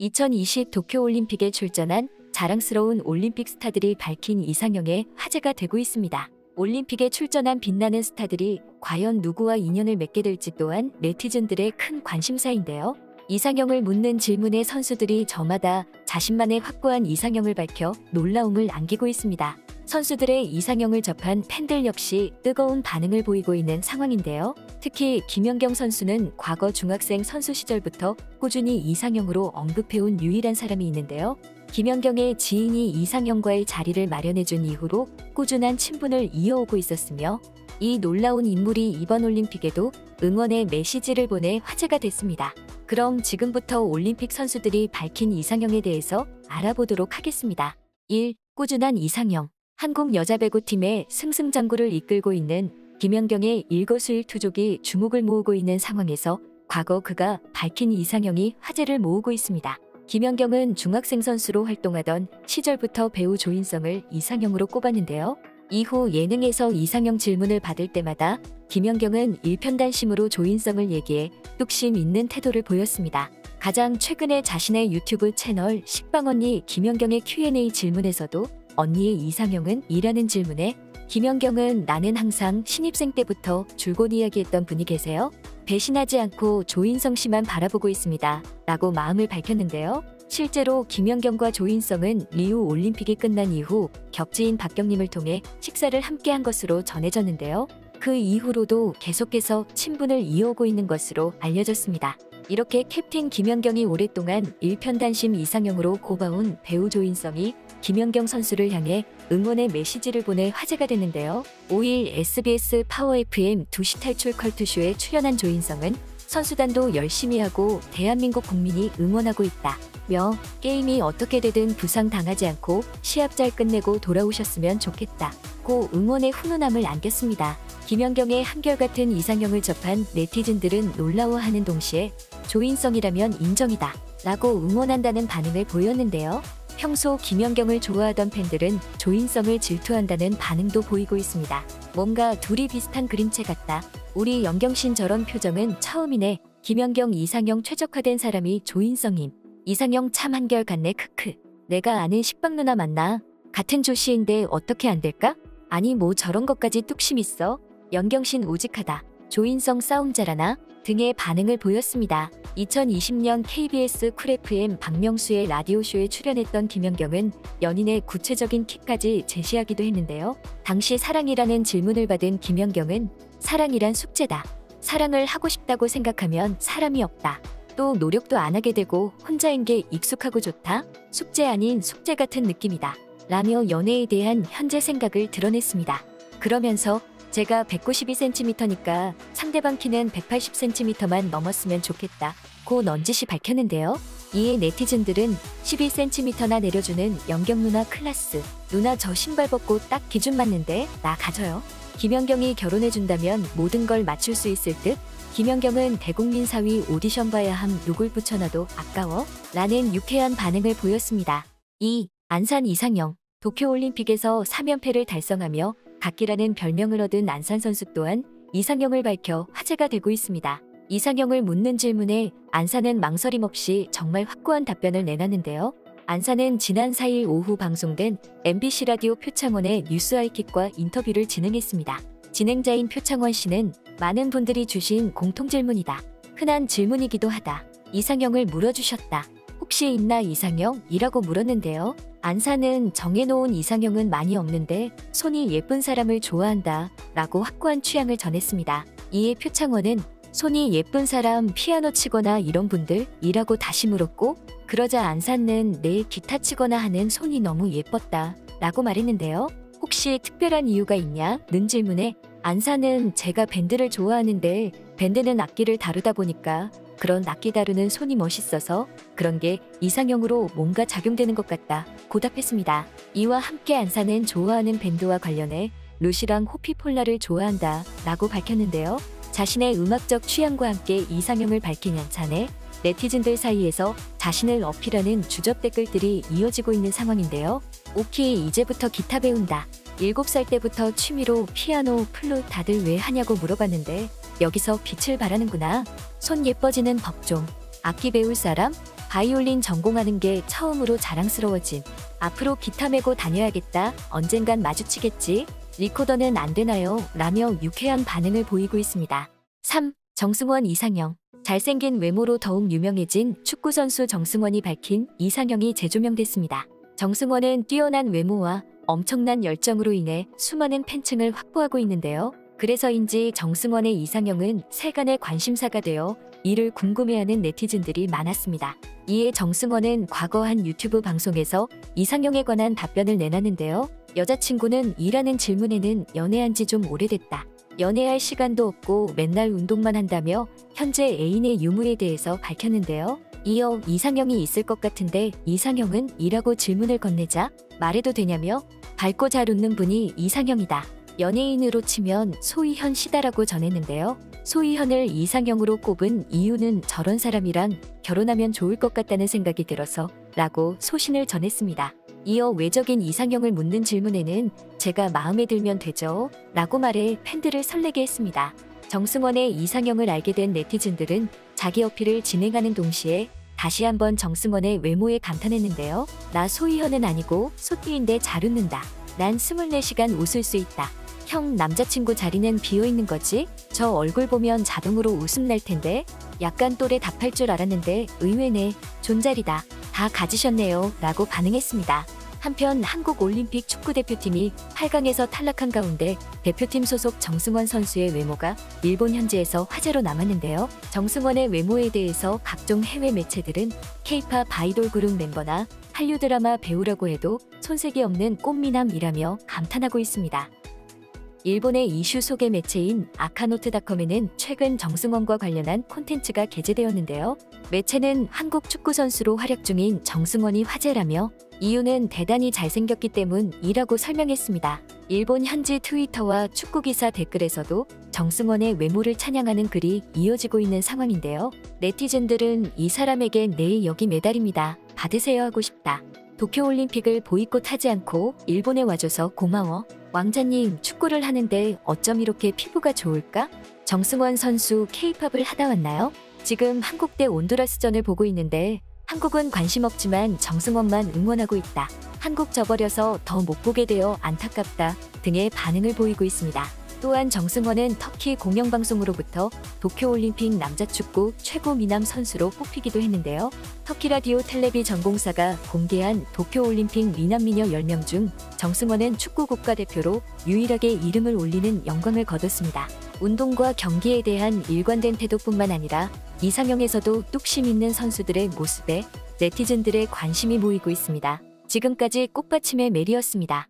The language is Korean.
2020 도쿄올림픽에 출전한 자랑스러운 올림픽 스타들이 밝힌 이상형에 화제가 되고 있습니다. 올림픽에 출전한 빛나는 스타들이 과연 누구와 인연을 맺게 될지 또한 네티즌들의 큰 관심사인데요. 이상형을 묻는 질문에 선수들이 저마다 자신만의 확고한 이상형을 밝혀 놀라움을 안기고 있습니다. 선수들의 이상형을 접한 팬들 역시 뜨거운 반응을 보이고 있는 상황인데요. 특히 김연경 선수는 과거 중학생 선수 시절부터 꾸준히 이상형으로 언급해온 유일한 사람이 있는데요. 김연경의 지인이 이상형과의 자리를 마련해준 이후로 꾸준한 친분을 이어오고 있었으며 이 놀라운 인물이 이번 올림픽에도 응원의 메시지를 보내 화제가 됐습니다. 그럼 지금부터 올림픽 선수들이 밝힌 이상형에 대해서 알아보도록 하겠습니다. 1. 꾸준한 이상형. 한국 여자배구팀의 승승장구를 이끌고 있는 김연경의 일거수일투족이 주목을 모으고 있는 상황에서 과거 그가 밝힌 이상형이 화제를 모으고 있습니다. 김연경은 중학생 선수로 활동하던 시절부터 배우 조인성을 이상형으로 꼽았는데요. 이후 예능에서 이상형 질문을 받을 때마다 김연경은 일편단심으로 조인성을 얘기해 뚝심 있는 태도를 보였습니다. 가장 최근에 자신의 유튜브 채널 식빵언니 김연경의 Q&A 질문에서도 언니의 이상형은? 이라는 질문에 김연경은 나는 항상 신입생 때부터 줄곧 이야기했던 분이 계세요. 배신하지 않고 조인성 씨만 바라보고 있습니다. 라고 마음을 밝혔는데요. 실제로 김연경과 조인성은 리우 올림픽이 끝난 이후 격지인 박경림을 통해 식사를 함께한 것으로 전해졌는데요. 그 이후로도 계속해서 친분을 이어오고 있는 것으로 알려졌습니다. 이렇게 캡틴 김연경이 오랫동안 일편단심 이상형으로 꼽아온 배우 조인성이 김연경 선수를 향해 응원의 메시지를 보내 화제가 됐는데요. 5일 SBS 파워 FM 2시 탈출 컬투쇼에 출연한 조인성은 선수단도 열심히 하고 대한민국 국민이 응원하고 있다. 며 게임이 어떻게 되든 부상당하지 않고 시합 잘 끝내고 돌아오셨으면 좋겠다. 고 응원의 훈훈함을 안겼습니다. 김연경의 한결같은 이상형을 접한 네티즌들은 놀라워하는 동시에 조인성이라면 인정이다. 라고 응원한다는 반응을 보였는데요. 평소 김연경을 좋아하던 팬들은 조인성을 질투한다는 반응도 보이고 있습니다. 뭔가 둘이 비슷한 그림체 같다. 우리 연경신 저런 표정은 처음이네. 김연경 이상형 최적화된 사람이 조인성임. 이상형 참 한결같네 크크. 내가 아는 식빵 누나 맞나? 같은 조씨인데 어떻게 안 될까? 아니 뭐 저런 것까지 뚝심 있어? 연경신 우직하다. 조인성 싸움 잘하나? 등의 반응을 보였습니다. 2020년 KBS 쿨 FM 박명수의 라디오쇼에 출연했던 김연경은 연인의 구체적인 킥까지 제시하기도 했는데요. 당시 사랑이라는 질문을 받은 김연경은 사랑이란 숙제다. 사랑을 하고 싶다고 생각하면 사람이 없다. 또 노력도 안 하게 되고 혼자인 게 익숙하고 좋다. 숙제 아닌 숙제 같은 느낌이다. 라며 연애에 대한 현재 생각을 드러냈습니다. 그러면서 제가 192cm니까 상대방 키는 180cm만 넘었으면 좋겠다. 고 넌지시 밝혔는데요. 이에 네티즌들은 12cm나 내려주는 연경 누나 클라스. 누나 저 신발 벗고 딱 기준 맞는데 나 가져요. 김연경이 결혼해준다면 모든 걸 맞출 수 있을 듯. 김연경은 대국민 4위 오디션 봐야 함 누굴 붙여놔도 아까워? 라는 유쾌한 반응을 보였습니다. 2. 안산 이상형. 도쿄올림픽에서 3연패를 달성하며 각기라는 별명을 얻은 안산 선수 또한 이상형을 밝혀 화제가 되고 있습니다. 이상형을 묻는 질문에 안산은 망설임 없이 정말 확고한 답변을 내놨는데요. 안산은 지난 4일 오후 방송된 MBC 라디오 표창원의 뉴스 아이킥과 인터뷰를 진행했습니다. 진행자인 표창원 씨는 많은 분들이 주신 공통 질문이다. 흔한 질문이기도 하다. 이상형을 물어주셨다. 혹시 있나 이상형? 이라고 물었는데요. 안산은 정해놓은 이상형은 많이 없는데 손이 예쁜 사람을 좋아한다. 라고 확고한 취향을 전했습니다. 이에 표창원은 손이 예쁜 사람 피아노 치거나 이런 분들? 이라고 다시 물었고 그러자 안산은 내 기타 치거나 하는 손이 너무 예뻤다. 라고 말했는데요. 혹시 특별한 이유가 있냐? 는 질문에 안산은 제가 밴드를 좋아하는데 밴드는 악기를 다루다 보니까 그런 악기 다루는 손이 멋있어서 그런 게 이상형으로 뭔가 작용되는 것 같다. 고 답했습니다. 이와 함께 안산은 좋아하는 밴드와 관련해 루시랑 호피폴라를 좋아한다. 라고 밝혔는데요. 자신의 음악적 취향과 함께 이상형을 밝힌 안산에 네티즌들 사이에서 자신을 어필하는 주접 댓글들이 이어지고 있는 상황인데요. 오키 이제부터 기타 배운다. 7살 때부터 취미로 피아노, 플룻 다들 왜 하냐고 물어봤는데 여기서 빛을 발하는구나. 손 예뻐지는 법 좀. 악기 배울 사람? 바이올린 전공하는 게 처음으로 자랑스러워짐. 앞으로 기타 메고 다녀야겠다. 언젠간 마주치겠지. 리코더는 안 되나요? 라며 유쾌한 반응을 보이고 있습니다. 3. 정승원 이상형. 잘생긴 외모로 더욱 유명해진 축구선수 정승원이 밝힌 이상형이 재조명됐습니다. 정승원은 뛰어난 외모와 엄청난 열정으로 인해 수많은 팬층을 확보하고 있는데요. 그래서인지 정승원의 이상형은 세간의 관심사가 되어 이를 궁금해하는 네티즌들이 많았습니다. 이에 정승원은 과거 한 유튜브 방송에서 이상형에 관한 답변을 내놨는데요. 여자친구는 이라는 질문에는 연애한 지 좀 오래됐다. 연애할 시간도 없고 맨날 운동만 한다며 현재 애인의 유무에 대해서 밝혔는데요. 이어 이상형이 있을 것 같은데 이상형은 이라고 질문을 건네자 말해도 되냐며 밝고 잘 웃는 분이 이상형이다. 연예인으로 치면 소희현 씨다라고 전했는데요. 소희현을 이상형으로 꼽은 이유는 저런 사람이랑 결혼하면 좋을 것 같다는 생각이 들어서 라고 소신을 전했습니다. 이어 외적인 이상형을 묻는 질문에는 제가 마음에 들면 되죠? 라고 말해 팬들을 설레게 했습니다. 정승원의 이상형을 알게 된 네티즌들은 자기 어필을 진행하는 동시에 다시 한번 정승원의 외모에 감탄했는데요. 나 소희현은 아니고 소띠인데 잘 웃는다. 난 24시간 웃을 수 있다. 형 남자친구 자리는 비어있는 거지? 저 얼굴 보면 자동으로 웃음 날 텐데? 약간 또래 답할 줄 알았는데 의외네. 존잘이다. 다 가지셨네요. 라고 반응했습니다. 한편 한국올림픽 축구대표팀이 8강에서 탈락한 가운데 대표팀 소속 정승원 선수의 외모가 일본 현지에서 화제로 남았는데요. 정승원의 외모에 대해서 각종 해외 매체들은 K-팝 아이돌 그룹 멤버나 한류 드라마 배우라고 해도 손색이 없는 꽃미남이라며 감탄하고 있습니다. 일본의 이슈 소개 매체인 아카노트닷컴에는 최근 정승원과 관련한 콘텐츠가 게재되었는데요. 매체는 한국 축구 선수로 활약 중인 정승원이 화제라며 이유는 대단히 잘생겼기 때문이라고 설명했습니다. 일본 현지 트위터와 축구 기사 댓글에서도 정승원의 외모를 찬양하는 글이 이어지고 있는 상황인데요. 네티즌들은 이 사람에겐 내일 여기 메달입니다. 받으세요 하고 싶다. 도쿄올림픽을 보이콧하지 않고 일본에 와줘서 고마워. 왕자님, 축구를 하는데 어쩜 이렇게 피부가 좋을까? 정승원 선수 K-팝을 하다 왔나요? 지금 한국 대 온두라스전을 보고 있는데 한국은 관심 없지만 정승원만 응원하고 있다. 한국 져버려서 더 못 보게 되어 안타깝다 등의 반응을 보이고 있습니다. 또한 정승원은 터키 공영방송으로부터 도쿄올림픽 남자축구 최고 미남 선수로 뽑히기도 했는데요. 터키 라디오 텔레비 전공사가 공개한 도쿄올림픽 미남미녀 10명 중 정승원은 축구 국가대표로 유일하게 이름을 올리는 영광을 거뒀습니다. 운동과 경기에 대한 일관된 태도뿐만 아니라 이상형에서도 뚝심 있는 선수들의 모습에 네티즌들의 관심이 모이고 있습니다. 지금까지 꽃받침의 메리였습니다.